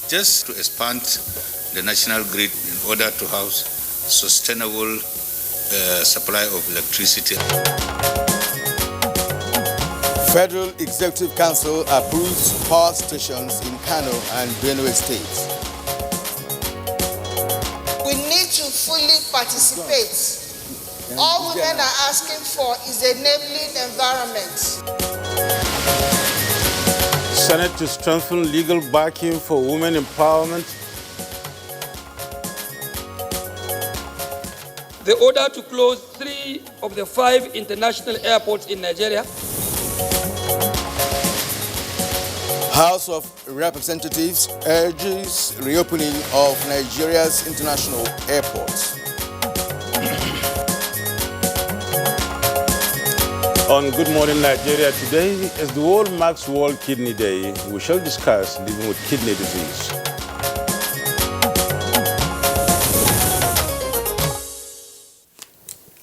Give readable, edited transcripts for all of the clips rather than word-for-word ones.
just to expand the national grid in order to house sustainable supply of electricity. Federal Executive Council approves power stations in Kano and Benue states. We need to fully participate. All women are asking for is a enabling environment. Senate to strengthen legal backing for women empowerment. The order to close 3 of the 5 international airports in Nigeria. House of Representatives urges reopening of Nigeria's international airports. On Good Morning Nigeria today, as the world marks World Kidney Day, we shall discuss living with kidney disease.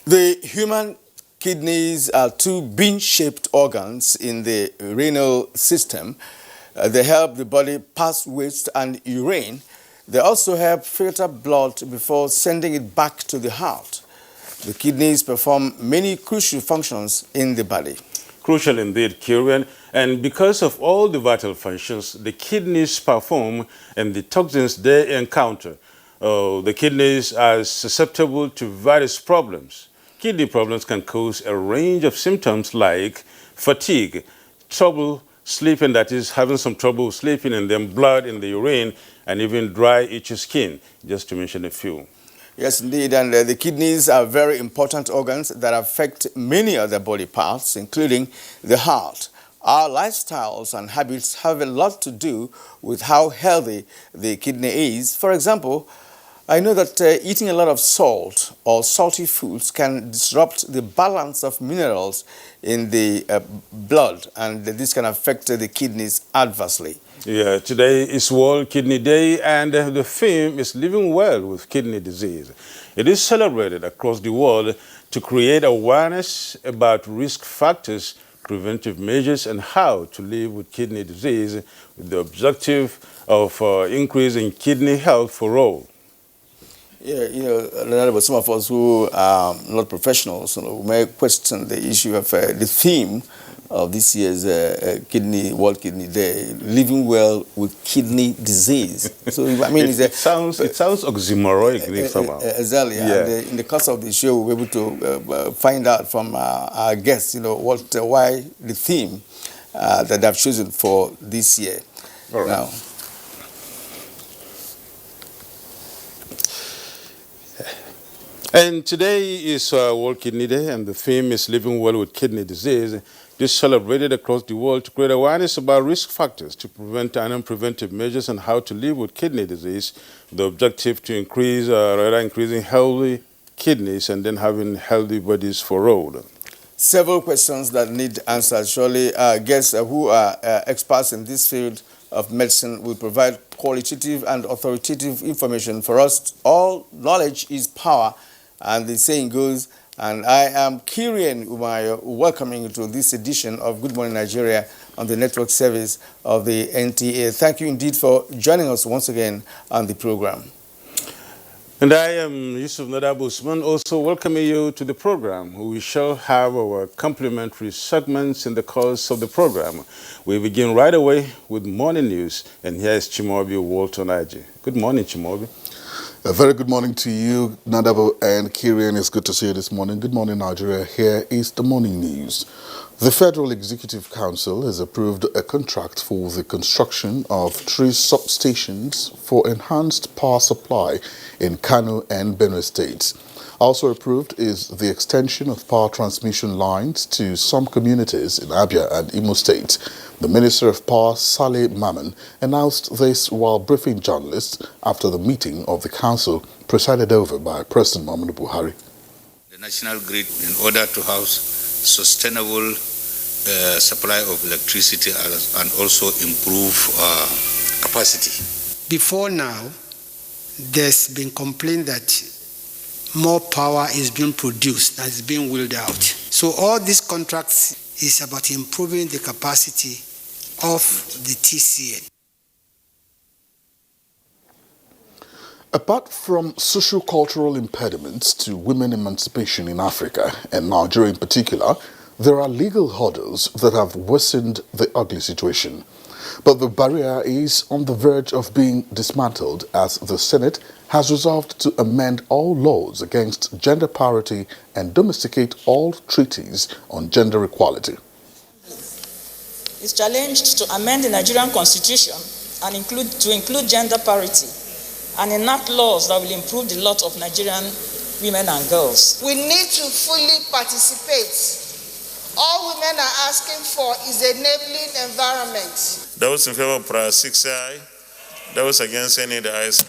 The human kidneys are two bean-shaped organs in the renal system. They help the body pass waste and urine. They also help filter blood before sending it back to the heart. The kidneys perform many crucial functions in the body. Crucial indeed, Kieran. And because of all the vital functions the kidneys perform and the toxins they encounter, the kidneys are susceptible to various problems. Kidney problems can cause a range of symptoms like fatigue, trouble sleeping, that is, having some trouble sleeping, and then blood in the urine, and even dry, itchy skin, just to mention a few. Yes, indeed, and the kidneys are very important organs that affect many other body parts, including the heart. Our lifestyles and habits have a lot to do with how healthy the kidney is. For example, I know that eating a lot of salt or salty foods can disrupt the balance of minerals in the blood, and this can affect the kidneys adversely. Yeah, today is World Kidney Day, and the theme is living well with kidney disease. It is celebrated across the world to create awareness about risk factors, preventive measures, and how to live with kidney disease with the objective of increasing kidney health for all. Yeah, but some of us who are not professionals, may question the issue of the theme of this year's World Kidney Day, living well with kidney disease. So I mean, it sounds oxymoronic somehow. Exactly. Yeah. And in the course of the show, we'll be able to find out from our guests, why the theme that they've chosen for this year. All right. Now, and today is World Kidney Day, and the theme is living well with kidney disease. This is celebrated across the world to create awareness about risk factors, to prevent and preventive measures, and how to live with kidney disease. The objective to increasing healthy kidneys and then having healthy bodies for all. Several questions that need answers. Surely guests who are experts in this field of medicine will provide qualitative and authoritative information for us. All knowledge is power, and the saying goes. And I am Kirian Umayo, welcoming you to this edition of Good Morning Nigeria on the network service of the NTA. Thank you indeed for joining us once again on the program. And I am Yusuf Nadab Usman, also welcoming you to the program. We shall have our complimentary segments in the course of the program. We begin right away with morning news, and here is Chimobi Walton Aji. Good morning, Chimobi. A very good morning to you, Nadabo and Kirian. It's good to see you this morning. Good morning, Nigeria. Here is the morning news. The Federal Executive Council has approved a contract for the construction of 3 substations for enhanced power supply in Kano and Benue states. Also approved is the extension of power transmission lines to some communities in Abuja and Imo State. The Minister of Power, Saleh Maman, announced this while briefing journalists after the meeting of the council presided over by President Muhammadu Buhari. The national grid, in order to house sustainable supply of electricity and also improve capacity. Before now, there's been complaint that more power is being produced and is being wheeled out. So all these contracts is about improving the capacity of the TCN. Apart from socio-cultural impediments to women emancipation in Africa, and Nigeria in particular, there are legal hurdles that have worsened the ugly situation. But the barrier is on the verge of being dismantled as the Senate has resolved to amend all laws against gender parity and domesticate all treaties on gender equality. It's challenged to amend the Nigerian constitution and include gender parity and enact laws that will improve the lot of Nigerian women and girls. We need to fully participate. All women are asking for is a enabling environment. Those in favor of Para 6 aye. Those against any the ayes.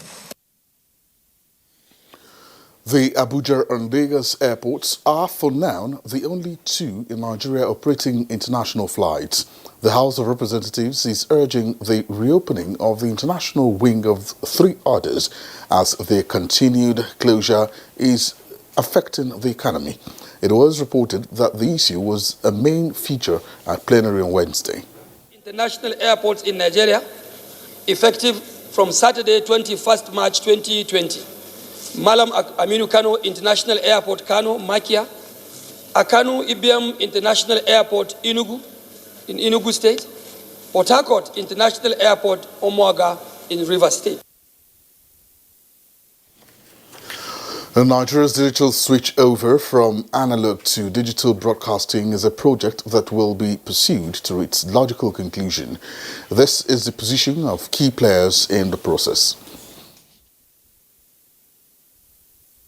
The Abuja and Lagos airports are, for now, the only two in Nigeria operating international flights. The House of Representatives is urging the reopening of the international wing of 3 others as their continued closure is affecting the economy. It was reported that the issue was a main feature at plenary on Wednesday. International airports in Nigeria, effective from Saturday, 21st March 2020. Malam Aminu Kano International Airport, Kano, Makia. Akanu Ibiam International Airport, Enugu, in Enugu State. Port Harcourt International Airport, Omoaga, in Rivers State. Nigeria's digital switch over from analog to digital broadcasting is a project that will be pursued to its logical conclusion. This is the position of key players in the process.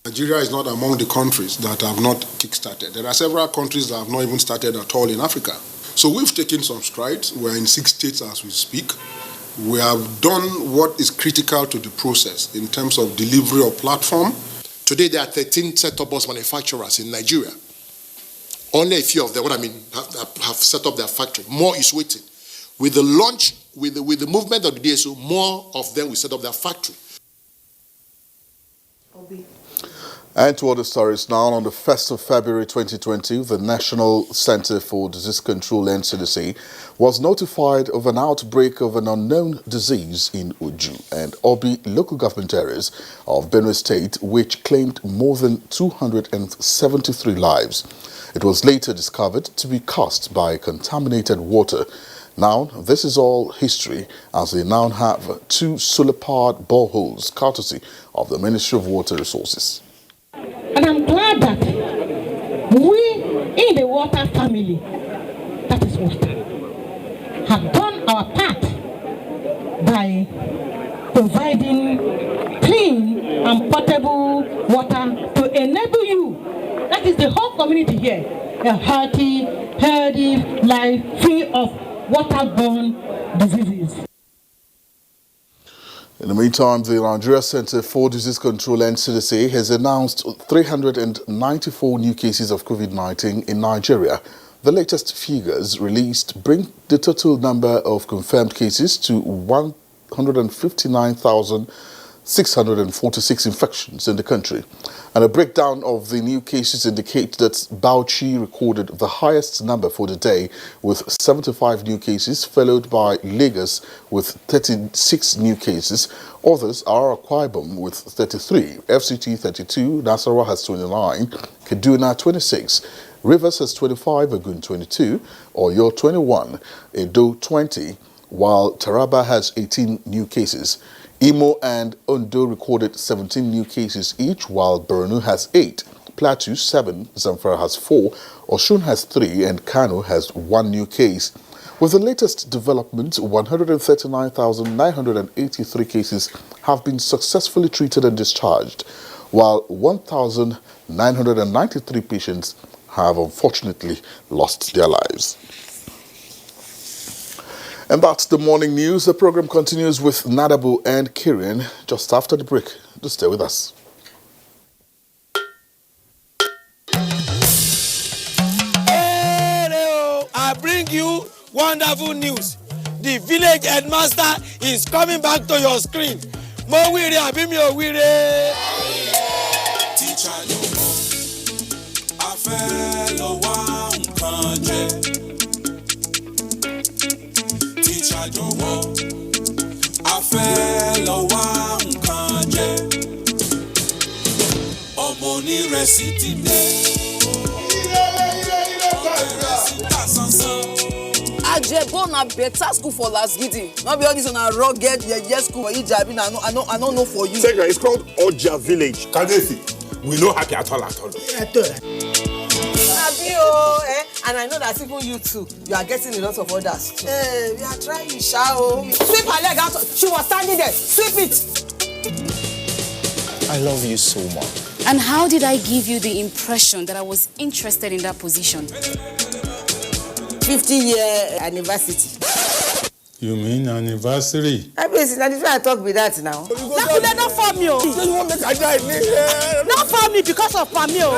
Nigeria is not among the countries that have not kick-started. There are several countries that have not even started at all in Africa. So we've taken some strides. We're in 6 states as we speak. We have done what is critical to the process in terms of delivery of platform. Today, there are 13 set-top box manufacturers in Nigeria. Only a few of them, have set up their factory. More is waiting. With the launch, with the movement of the DSO, more of them will set up their factory. And to other stories now, on the 1st of February 2020, the National Center for Disease Control, NCDC, was notified of an outbreak of an unknown disease in Uju and Obi local government areas of Benue State, which claimed more than 273 lives. It was later discovered to be caused by contaminated water. Now, this is all history, as they now have 2 solar-powered boreholes, courtesy of the Ministry of Water Resources. And I'm glad that we in the water family, that is water, have done our part by providing clean and potable water to enable you, that is the whole community here, a healthy life free of waterborne diseases. In the meantime, the Nigeria Center for Disease Control, NCDC, has announced 394 new cases of COVID-19 in Nigeria. The latest figures released bring the total number of confirmed cases to 159,646 infections in the country. And a breakdown of the new cases indicates that Bauchi recorded the highest number for the day with 75 new cases, followed by Lagos with 36 new cases. Others are Akwa Ibom with 33, FCT 32, Nasarawa has 29, Kaduna 26, Rivers has 25, Ogun 22, Oyo 21, Edo 20, while Taraba has 18 new cases. Imo and Ondo recorded 17 new cases each, while Borno has 8, Plateau 7, Zamfara has 4, Osun has 3, and Kano has 1 new case. With the latest development, 139,983 cases have been successfully treated and discharged, while 1,993 patients have unfortunately lost their lives. And that's the morning news. The program continues with Nadabu and Kirian just after the break. Just stay with us. Hello, I bring you wonderful news. The village headmaster is coming back to your screen. Mo wire abi mi o wire. Teacher no mo, a fẹ́ lọ wá nǹkan jẹ. Teacher jọ̀wọ́, a fẹ́ lọ wá nǹkan jẹ. Ajebo na better school for last gidi. Not be all this on a rugged school for Ijabi. I don't know for you. Second, it's called Oja Village. Kadesi, we no happy at all. And I know that even you too, you are getting a lot of orders too. Hey, we are trying, shao. Sweep her leg out. She was standing there. Sweep it. I love you so much. And how did I give you the impression that I was interested in that position? 50-year anniversary. You mean anniversary? I mean, that's why I talk with that now. Not for me. Not for me because of Pamio.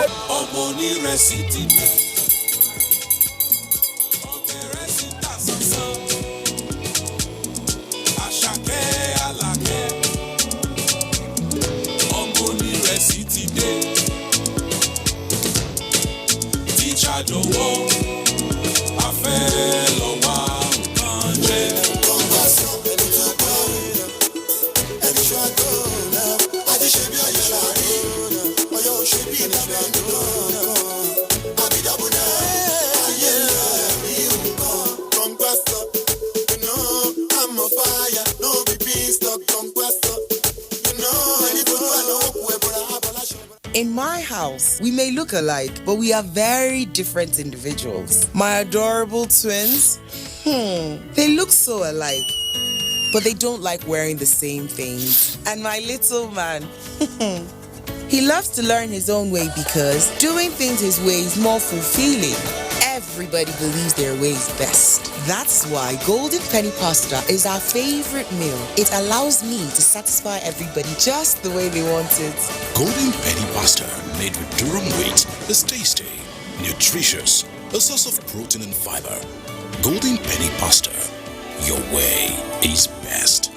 In my house, we may look alike, but we are very different individuals. My adorable twins, they look so alike, but they don't like wearing the same things. And my little man, he loves to learn his own way because doing things his way is more fulfilling. Everybody believes their way is best. That's why Golden Penny Pasta is our favorite meal. It allows me to satisfy everybody just the way they want it. Golden Penny Pasta, made with durum wheat, is tasty, nutritious, a source of protein and fiber. Golden Penny Pasta, your way is best.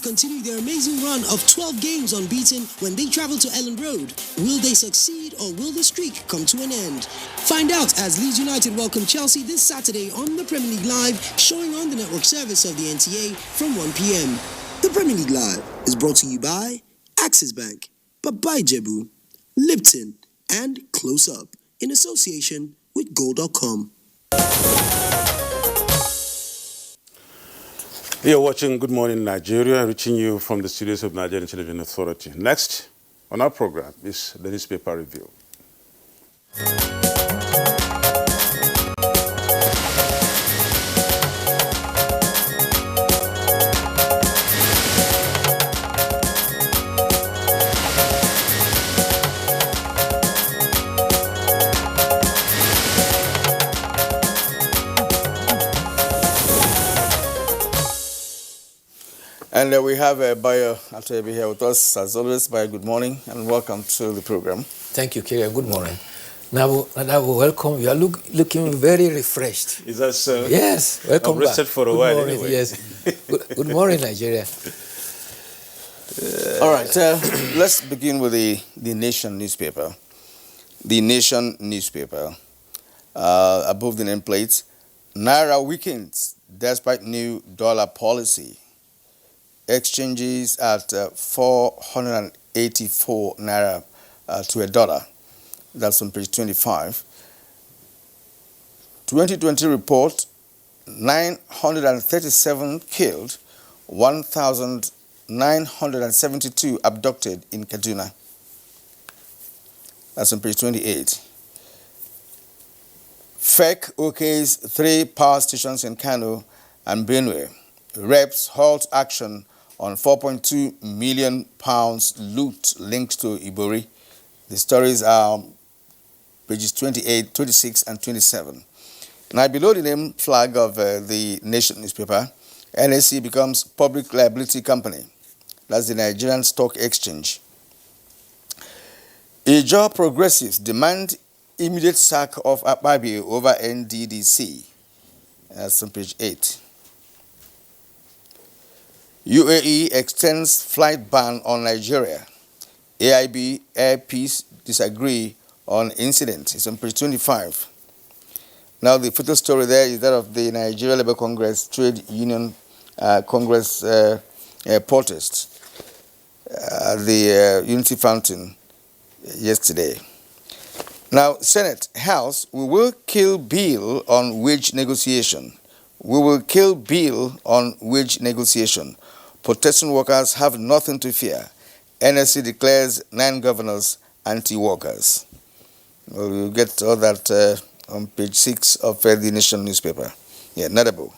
Continue their amazing run of 12 games unbeaten when they travel to Ellen Road. Will they succeed or will the streak come to an end? Find out as Leeds United welcome Chelsea this Saturday on the Premier League Live, showing on the network service of the NTA from 1 p.m. The Premier League Live is brought to you by Axis Bank, Babai Jebu, Lipton, and Close Up in association with Gold.com. You're watching Good Morning Nigeria, reaching you from the studios of Nigerian Television Authority. Next on our program is the newspaper review. And we have Bayo Altebi here with us, as always. Bayo, good morning and welcome to the program. Thank you, Kira. Good morning. Now, welcome. You are looking very refreshed. Is that so? Yes, welcome I've rested back. for a Good while morning, anyway. Yes. Good morning, Nigeria. All right, let's begin with the Nation newspaper. The Nation newspaper, above the nameplate, Naira weakens despite new dollar policy. Exchanges at 484 Naira to a dollar. That's on page 25. 2020 report, 937 killed, 1,972 abducted in Kaduna. That's on page 28. FEC okays 3 power stations in Kano and Benue. Reps halt action on £4.2 million loot linked to Ibori. The stories are pages 28, 26, and 27. Now, below the name flag of the Nation newspaper, NSC becomes Public Liability Company. That's the Nigerian Stock Exchange. Ijaw progressives demand immediate sack of Akpabio over NDDC. That's on page 8. UAE extends flight ban on Nigeria. AIB, Air Peace disagree on incident. It's on page 25. Now, the photo story there is that of the Nigeria Labour Congress Trade Union Congress protest at the Unity Fountain yesterday. Now, Senate, House, we will kill bill on wage negotiation. We will kill bill on wage negotiation. Protesting workers have nothing to fear. NSC declares 9 governors anti-workers. Well, we'll get all that on page 6 of the Nation newspaper. Yeah, Nadabo.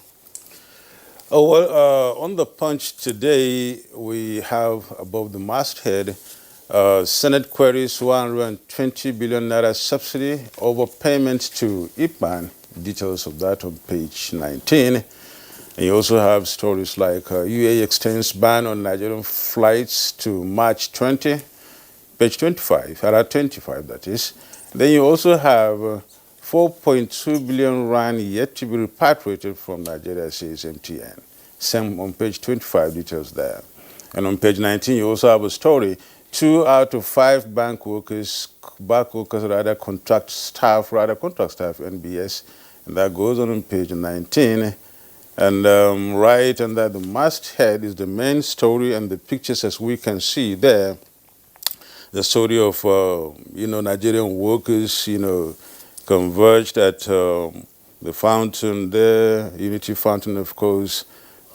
Oh, well, on the Punch today, we have above the masthead, Senate queries 120 billion naira subsidy over payments to IPMAN. Details of that on page 19. And you also have stories like UAE extends ban on Nigerian flights to March 20, page 25, around 25 that is. Then you also have 4.2 billion rand yet to be repatriated from Nigeria, says MTN. Same on page 25, details there. And on page 19, you also have a story, 2 out of 5 bank workers, contract staff, NBS, and that goes on page 19. And right under the masthead is the main story, and the pictures, as we can see there, the story of, Nigerian workers, converged at the fountain there, Unity Fountain, of course,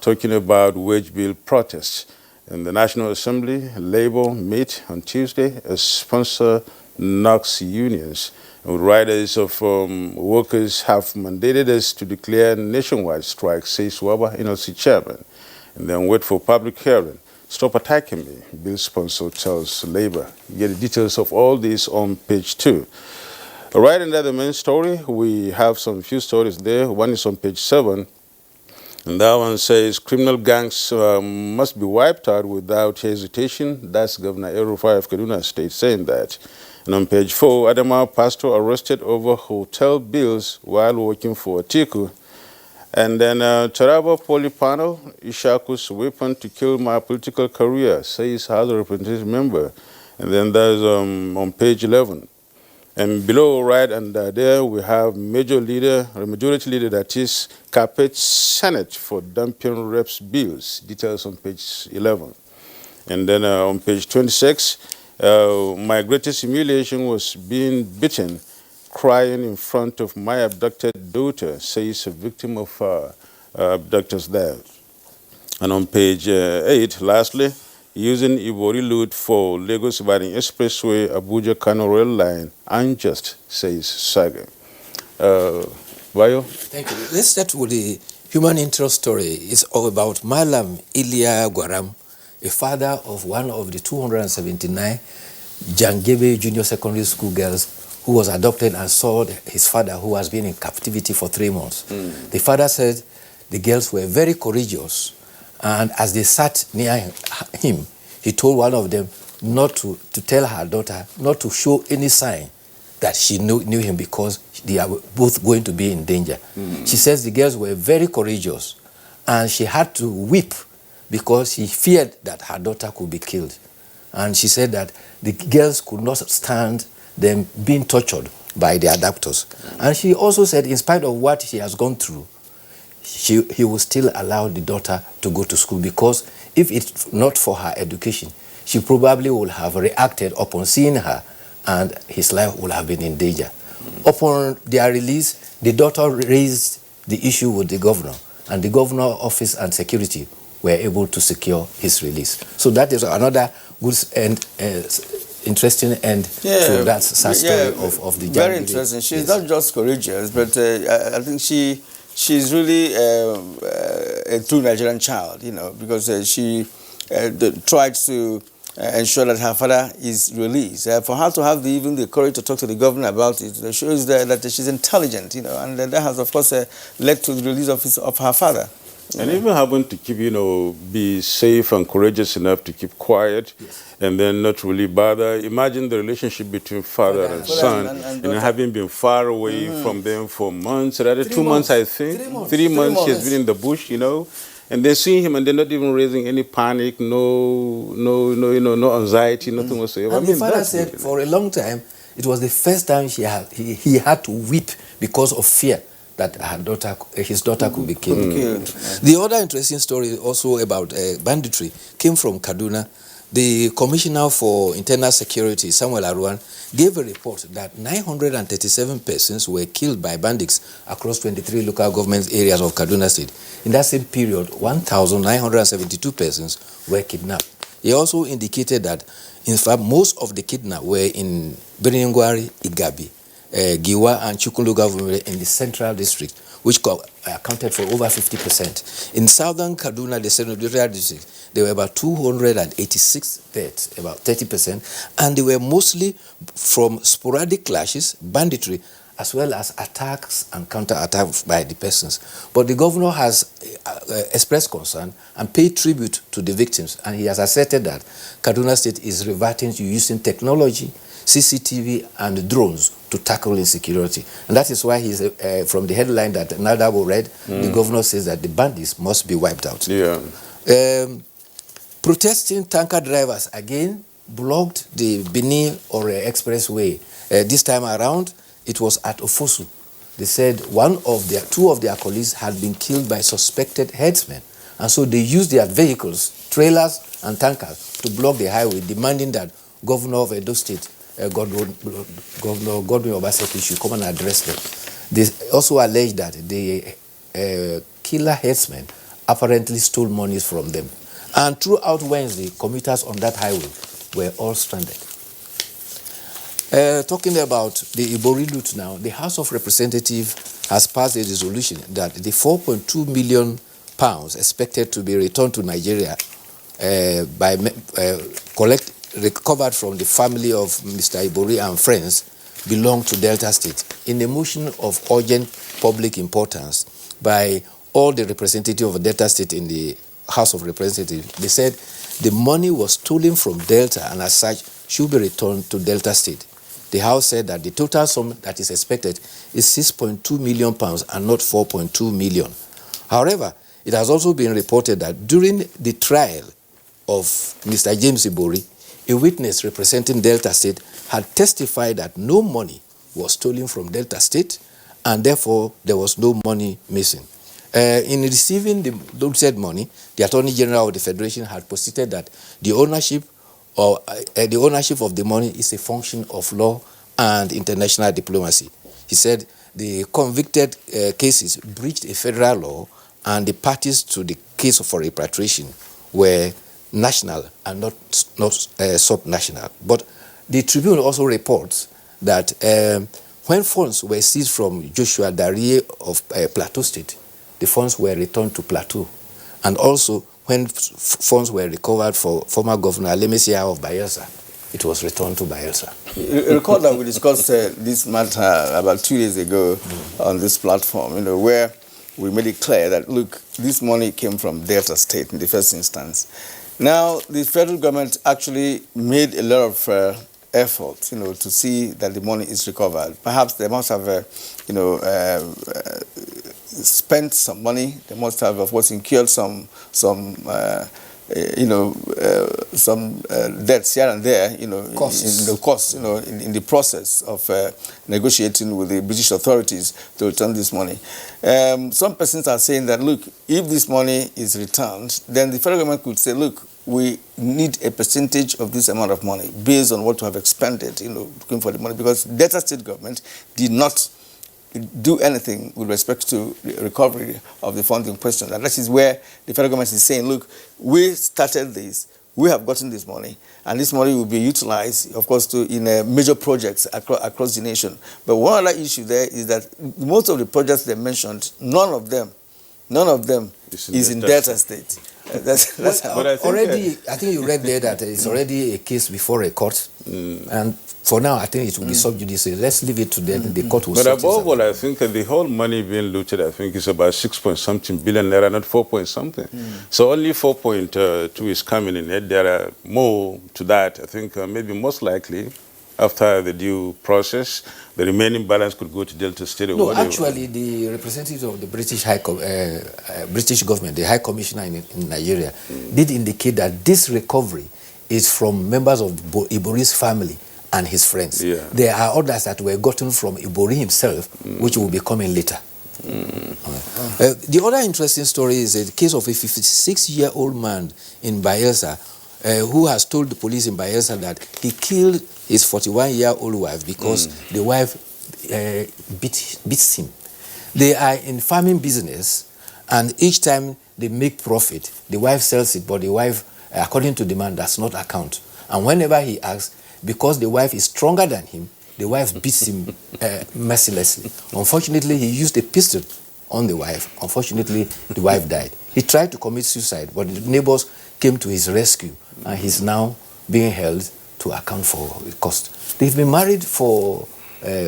talking about wage bill protests. In the National Assembly, Labour meet on Tuesday as sponsor knocks unions. Riders of workers have mandated us to declare nationwide strike, says Waba NLC chairman, and then wait for public hearing. Stop attacking me, bill sponsor tells Labour. You get the details of all this on page 2. Right under the main story, we have some few stories there. One is on page 7. And that one says criminal gangs must be wiped out without hesitation. That's Governor El-Rufai of Kaduna State saying that. And on page 4, Adama pastor arrested over hotel bills while working for Atiku. And then Taraba Poly panel, Ishaku's weapon to kill my political career, says House Representative member. And then there's on page 11. And below, right under there, we have majority leader that is carpet Senate for dumping reps bills. Details on page 11. And then on page 26, my greatest humiliation was being beaten, crying in front of my abducted daughter, says a victim of abductors there. And on page 8, lastly, using Ivory loot for Lagos-Ibadan Expressway, Abuja Kano Rail Line, unjust, says Saga. Bayo? Thank you. Let's start with the human interest story. It's all about Malam Ilya Gwaram, a father of one of the 279 Jangebe Junior Secondary School girls who was adopted and saw his father, who has been in captivity for 3 months. The father said the girls were very courageous, and as they sat near him, he told one of them not to tell her daughter not to show any sign that she knew him, because they are both going to be in danger. She says the girls were very courageous, and she had to weep because she feared that her daughter could be killed. And she said that the girls could not stand them being tortured by their abductors. And she also said, in spite of what she has gone through, he will still allow the daughter to go to school, because if it's not for her education, she probably would have reacted upon seeing her, and his life would have been in danger. Upon their release, the daughter raised the issue with the governor, and the governor office and security were able to secure his release. So that is another good and interesting end to that sad story of the very interesting. She's not just courageous, but I think she's really a true Nigerian child, because she tried to ensure that her father is released. For her to have even the courage to talk to the governor about it, shows that she's intelligent, and that has, of course, led to the release of her father. And even having to keep, be safe and courageous enough to keep quiet, and then not really bother. Imagine the relationship between father and son, and having been far away from them for months, rather 2 months, I think. 3 months she has been in the bush, and then seeing him, and they're not even raising any panic, no anxiety, nothing whatsoever. And the father said for a long time, it was the first time he had to weep because of fear that his daughter could be killed. The other interesting story also about banditry came from Kaduna. The Commissioner for Internal Security, Samuel Aruan, gave a report that 937 persons were killed by bandits across 23 local government areas of Kaduna State. In that same period, 1,972 persons were kidnapped. He also indicated that, in fact, most of the kidnapped were in Biringwari, Igabi, Giwa and Chukulu government in the central district, which accounted for over 50%. In southern Kaduna, the senatorial district, there were about 286 deaths, about 30%, and they were mostly from sporadic clashes, banditry, as well as attacks and counterattacks by the persons. But the governor has expressed concern and paid tribute to the victims, and he has asserted that Kaduna State is reverting to using technology, CCTV and drones to tackle insecurity. And that is why he's from the headline that Nadabo read, the governor says that the bandits must be wiped out. Protesting tanker drivers again blocked the Benin or Expressway. This time around, it was at Ofosu. They said two of their colleagues had been killed by suspected headsmen. And so they used their vehicles, trailers and tankers, to block the highway, demanding that Governor of Edo State, Governor Godwin Obaseki, should come and address them. They also alleged that the killer headsmen apparently stole monies from them. And throughout Wednesday, commuters on that highway were all stranded. Talking about the Ibori loot now, the House of Representatives has passed a resolution that the £4.2 million expected to be returned to Nigeria recovered from the family of Mr. Ibori and friends belong to Delta State. In a motion of urgent public importance by all the representatives of Delta State in the House of Representatives, they said the money was stolen from Delta and as such should be returned to Delta State. The House said that the total sum that is expected is £6.2 million and not £4.2 million. However, it has also been reported that during the trial of Mr. James Ibori, a witness representing Delta State had testified that no money was stolen from Delta State and therefore there was no money missing. In receiving the said money, the Attorney General of the Federation had posited that the ownership of the money is a function of law and international diplomacy. He said the convicted cases breached a federal law and the parties to the case for repatriation were national and not subnational. But the Tribune also reports that when funds were seized from Joshua Darie of Plateau State, the funds were returned to Plateau. And also when funds were recovered for former Governor Alemesia of Bayelsa, it was returned to Bayelsa. Recall that we discussed this matter about 2 days ago on this platform, where we made it clear that, look, this money came from Delta State in the first instance. Now, the federal government actually made a lot of efforts, to see that the money is recovered. Perhaps they must have, spent some money. They must have, of course, incurred some debts here and there, costs. in the process of negotiating with the British authorities to return this money. Some persons are saying that, look, if this money is returned, then the federal government could say, look, we need a percentage of this amount of money based on what we have expended, looking for the money, because Delta State government did not do anything with respect to the recovery of the funding question. And that is where the federal government is saying, look, we started this, we have gotten this money, and this money will be utilized, of course, in major projects across the nation. But one other issue there is that most of the projects they mentioned, none of them None of them is in Delta State. That's how. But I think you read there that it's already a case before a court, and for now I think it will be sub judice. Let's leave it to them. The court will. But above all, I think the whole money being looted, I think is about 6-point-something billion naira, not 4-point-something. So only 4.2 is coming in. There are more to that. I think maybe most likely, after the due process, the remaining balance could go to Delta State. Or no, whatever. Actually, the representative of the British British government, the High Commissioner in Nigeria, did indicate that this recovery is from members of Ibori's family and his friends. Yeah. There are others that were gotten from Ibori himself, which will be coming later. The other interesting story is the case of a 56-year-old man in Bayelsa who has told the police in Bayelsa that he killed his 41-year-old wife because the wife beats him. They are in farming business, and each time they make profit, the wife sells it, but the wife, according to demand, does not account. And whenever he asks, because the wife is stronger than him, the wife beats him mercilessly. Unfortunately, he used a pistol on the wife. Unfortunately, the wife died. He tried to commit suicide, but the neighbors came to his rescue, and he's now being held to account for the cost. They've been married for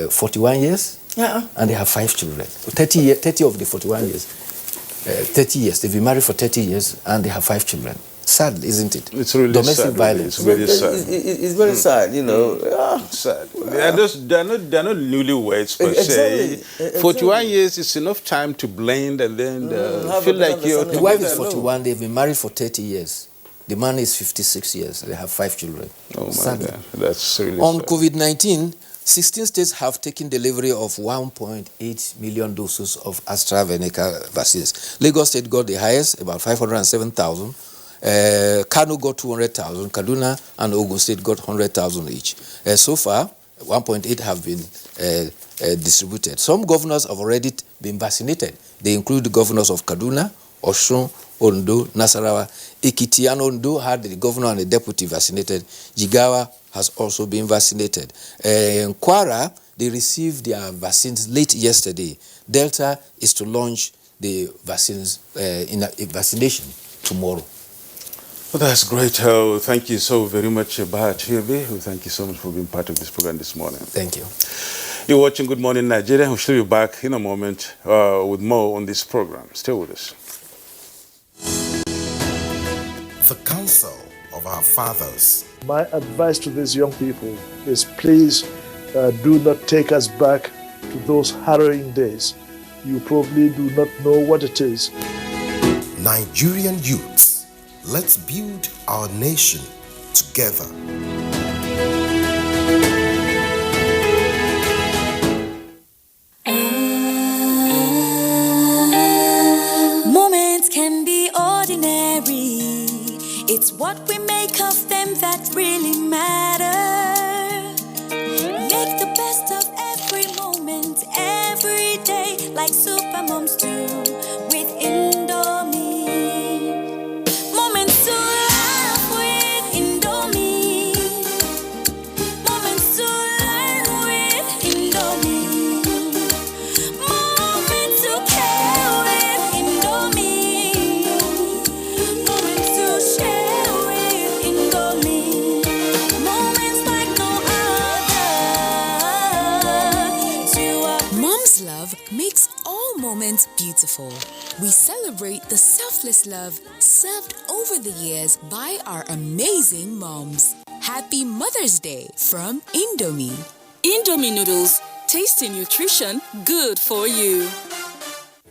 41 years, and they have 5 children. 30 of the 41 years. 30 years. They've been married for 30 years, and they have 5 children. Sad, isn't it? It's really domestic sad, violence. It's very sad. It's very sad, you know. It's sad. They're not newlyweds per se. 41 years is enough time to blend and then feel like you're. The wife is 41. They've been married for 30 years. The man is 56 years. They have 5 children. Oh my Sadly. God, that's really On sad. COVID-19, 16 states have taken delivery of 1.8 million doses of AstraZeneca vaccines. Lagos State got the highest, about 507,000. Kano got 200,000. Kaduna and Ogun State got 100,000 each. So far, 1.8 have been distributed. Some governors have already been vaccinated. They include the governors of Kaduna, Osun, Ondo, Nasarawa. Ekiti and Ondo had the governor and the deputy vaccinated. Jigawa has also been vaccinated. In Kwara, they received their vaccines late yesterday. Delta is to launch the vaccines in a vaccination tomorrow. Well, that's great. Thank you so very much, Bahat Hirbe. Thank you so much for being part of this program this morning. Thank you. You're watching Good Morning Nigeria. We shall be back in a moment with more on this program. Stay with us. The counsel of our fathers. My advice to these young people is please do not take us back to those harrowing days. You probably do not know what it is. Nigerian youths, let's build our nation together. Moments can be ordinary. It's what we make of them that really matter. Make the best of every moment, every day, like super moms do with Indomie. Moments to laugh with Indomie. Moments to learn with Indomie. Moments to care with Indomie. Moments to share with Indomie. Moments like no other. Mom's love makes all moments beautiful. We celebrate the selfless love served over the years by our amazing moms. Happy Mother's Day from Indomie. Indomie noodles, tasty nutrition, good for you.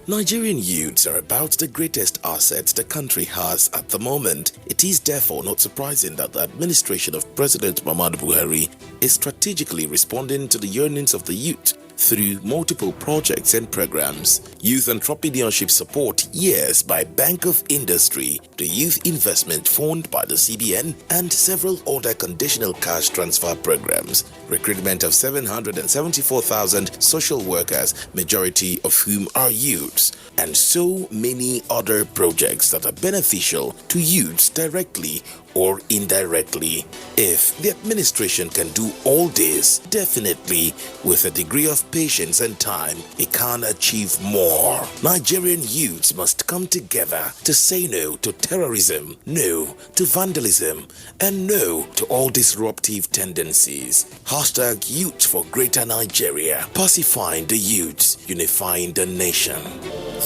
Nigerian youths are about the greatest assets the country has at the moment. It is therefore not surprising that the administration of President Muhammadu Buhari is strategically responding to the yearnings of the youth through multiple projects and programs. Youth entrepreneurship support years by Bank of Industry, the Youth Investment Fund by the CBN, and several other conditional cash transfer programs. Recruitment of 774,000 social workers, majority of whom are youths, and so many other projects that are beneficial to youths directly or indirectly. If the administration can do all this, definitely with a degree of patience and time, it can achieve more. Nigerian youths must come together to say no to terrorism, no to vandalism, and no to all disruptive tendencies. Hashtag Youth for Greater Nigeria. Pacifying the youths, unifying the nation.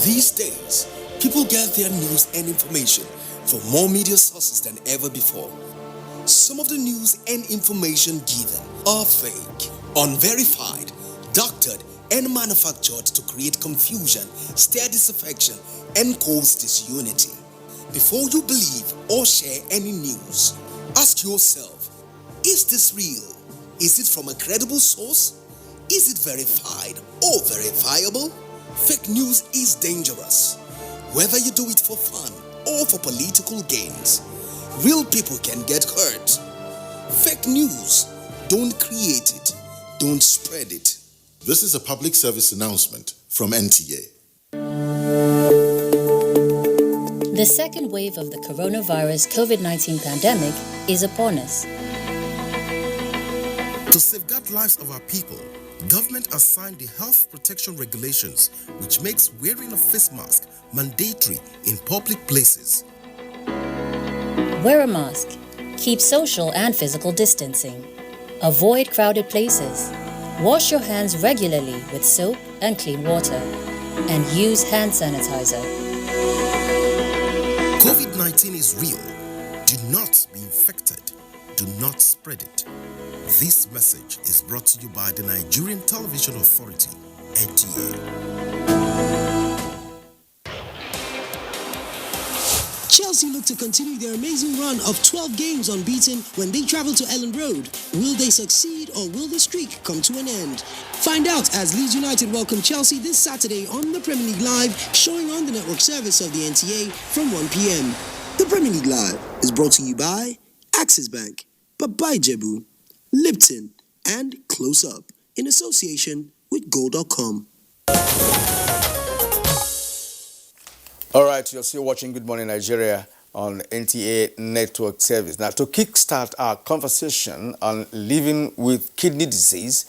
These days, people get their news and information from more media sources than ever before. Some of the news and information given are fake, unverified, doctored, and manufactured to create confusion, stir disaffection, and cause disunity. Before you believe or share any news, ask yourself, is this real? Is it from a credible source? Is it verified or verifiable? Fake news is dangerous. Whether you do it for fun or for political gains, real people can get hurt. Fake news, don't create it, don't spread it. This is a public service announcement from NTA. The second wave of the coronavirus COVID-19 pandemic is upon us. To safeguard lives of our people, government has signed the health protection regulations, which makes wearing a face mask mandatory in public places. Wear a mask. Keep social and physical distancing. Avoid crowded places. Wash your hands regularly with soap and clean water. And use hand sanitizer. COVID-19 is real. Do not be infected. Do not spread it. This message is brought to you by the Nigerian Television Authority, NTA. Chelsea look to continue their amazing run of 12 games unbeaten when they travel to Ellen Road. Will they succeed or will the streak come to an end? Find out as Leeds United welcome Chelsea this Saturday on the Premier League Live, showing on the network service of the NTA from 1 p.m. The Premier League Live is brought to you by Axis Bank, Bye Jebu, Lipton, and Close Up in association with Gold.com. All right, you're still watching Good Morning Nigeria on NTA Network Service. Now, to kickstart our conversation on living with kidney disease,